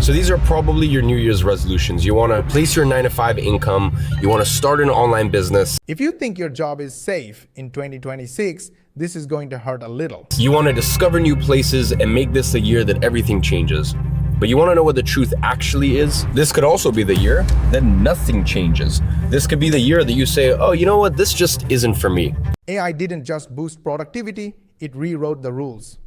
So these are probably your New Year's resolutions. You want to place your 9-to-5 income. You want to start an online business. If you think your job is safe in 2026, this is going to hurt a little. You want to discover new places and make this the year that everything changes. But you want to know what the truth actually is? This could also be the year that nothing changes. This could be the year that you say, oh, you know what? This just isn't for me. AI didn't just boost productivity, it rewrote the rules.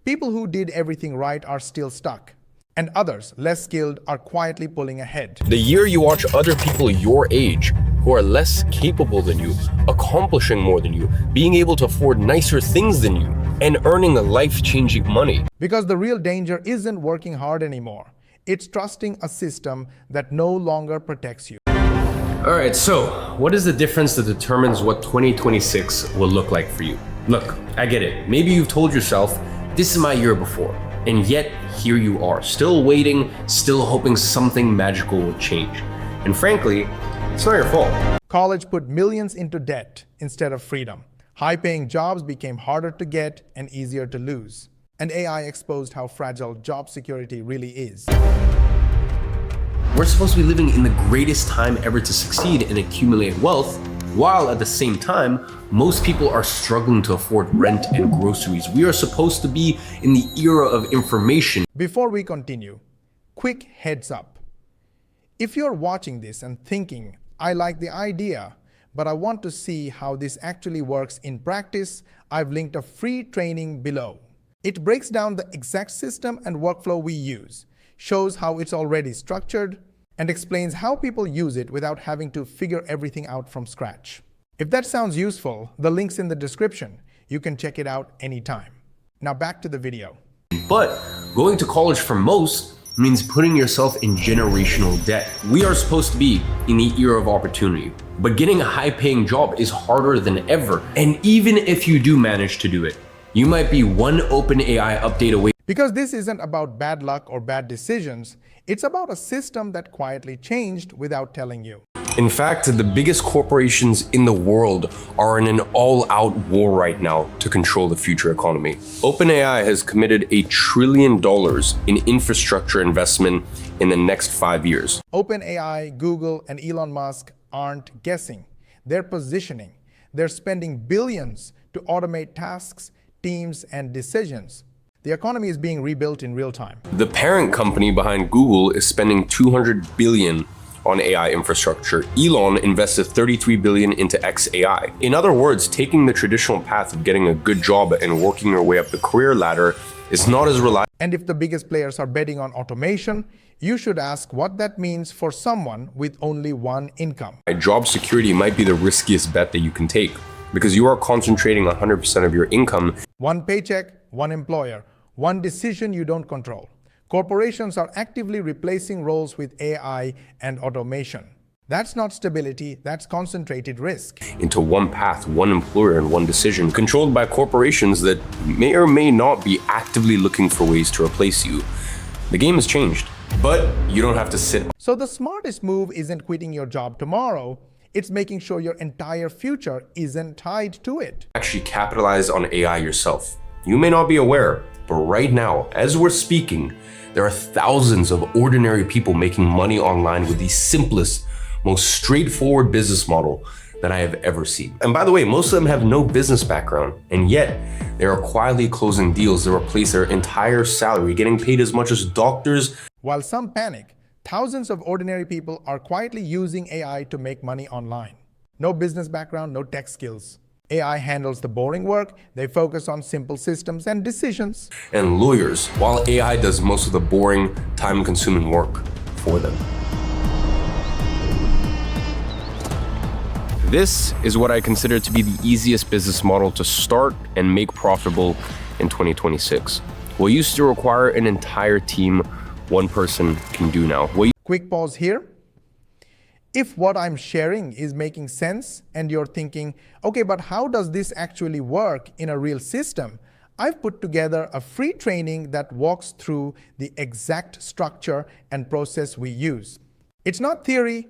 People who did everything right are still stuck, and others, less skilled, are quietly pulling ahead. The year you watch other people your age who are less capable than you, accomplishing more than you, being able to afford nicer things than you, and earning life-changing money. Because the real danger isn't working hard anymore. It's trusting a system that no longer protects you. All right, so what is the difference that determines what 2026 will look like for you? Look, I get it. Maybe you've told yourself, this is my year before, and yet here you are, still waiting, still hoping something magical will change. And frankly, it's not your fault. College put millions into debt instead of freedom. High-paying jobs became harder to get and easier to lose. And AI exposed how fragile job security really is. We're supposed to be living in the greatest time ever to succeed and accumulate wealth, while at the same time, most people are struggling to afford rent and groceries. We are supposed to be in the era of information. Before we continue, quick heads up. If you're watching this and thinking, I like the idea, but I want to see how this actually works in practice, I've linked a free training below. It breaks down the exact system and workflow we use, shows how it's already structured, and explains how people use it without having to figure everything out from scratch. If that sounds useful, the link's in the description. You can check it out anytime. Now back to the video. But going to college for most means putting yourself in generational debt. We are supposed to be in the era of opportunity, but getting a high-paying job is harder than ever. And even if you do manage to do it, you might be one OpenAI update away. Because this isn't about bad luck or bad decisions, it's about a system that quietly changed without telling you. In fact, the biggest corporations in the world are in an all-out war right now to control the future economy. OpenAI has committed $1 trillion in infrastructure investment in the next 5 years. OpenAI, Google, and Elon Musk aren't guessing. They're positioning. They're spending billions to automate tasks, teams, and decisions. The economy is being rebuilt in real time. The parent company behind Google is spending $200 billion on AI infrastructure. Elon invested $33 billion into XAI. In other words, taking the traditional path of getting a good job and working your way up the career ladder is not as reliable. And if the biggest players are betting on automation, you should ask what that means for someone with only one income. Job security might be the riskiest bet that you can take because you are concentrating 100% of your income. One paycheck, one employer, one decision you don't control. Corporations are actively replacing roles with AI and automation. That's not stability, that's concentrated risk. Into one path, one employer, and one decision, controlled by corporations that may or may not be actively looking for ways to replace you. The game has changed, but you don't have to sit. So the smartest move isn't quitting your job tomorrow, it's making sure your entire future isn't tied to it. Actually capitalize on AI yourself. You may not be aware, but right now, as we're speaking, there are thousands of ordinary people making money online with the simplest, most straightforward business model that I have ever seen. And by the way, most of them have no business background, and yet they are quietly closing deals that replace their entire salary, getting paid as much as doctors. While some panic, thousands of ordinary people are quietly using AI to make money online. No business background, no tech skills. AI handles the boring work, they focus on simple systems and decisions. And lawyers, while AI does most of the boring, time-consuming work for them. This is what I consider to be the easiest business model to start and make profitable in 2026. What used to require an entire team, one person can do now. Quick pause here. If what I'm sharing is making sense and you're thinking, okay, but how does this actually work in a real system? I've put together a free training that walks through the exact structure and process we use. It's not theory,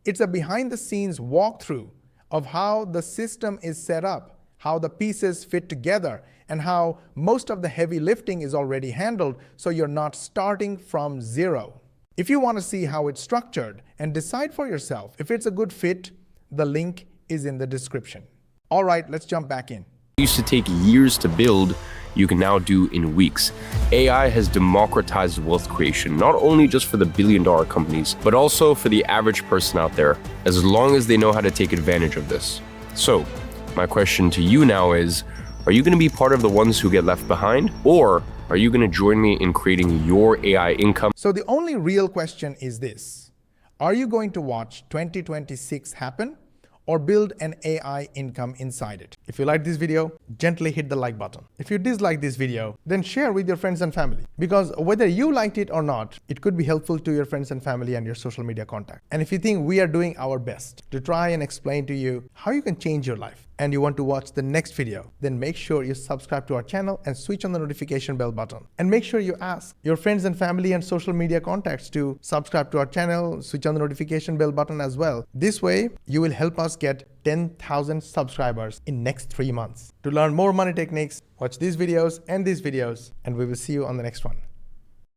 it's a behind-the-scenes walkthrough of how the system is set up, how the pieces fit together, and how most of the heavy lifting is already handled, so you're not starting from zero. If you want to see how it's structured and decide for yourself if it's a good fit, the link is in the description. All right, let's jump back in. Used to take years to build, you can now do in weeks. AI has democratized wealth creation, not only just for the billion-dollar companies, but also for the average person out there, as long as they know how to take advantage of this. So, my question to you now is, are you going to be part of the ones who get left behind? Or are you going to join me in creating your AI income? So the only real question is this: are you going to watch 2026 happen, or build an AI income inside it? If you like this video, gently hit the like button. If you dislike this video, then share with your friends and family. Because whether you liked it or not, it could be helpful to your friends and family and your social media contact. And if you think we are doing our best to try and explain to you how you can change your life, and you want to watch the next video, then make sure you subscribe to our channel and switch on the notification bell button. And make sure you ask your friends and family and social media contacts to subscribe to our channel, switch on the notification bell button as well. This way, you will help us get 10,000 subscribers in next 3 months. To learn more money techniques, watch these videos, and we will see you on the next one.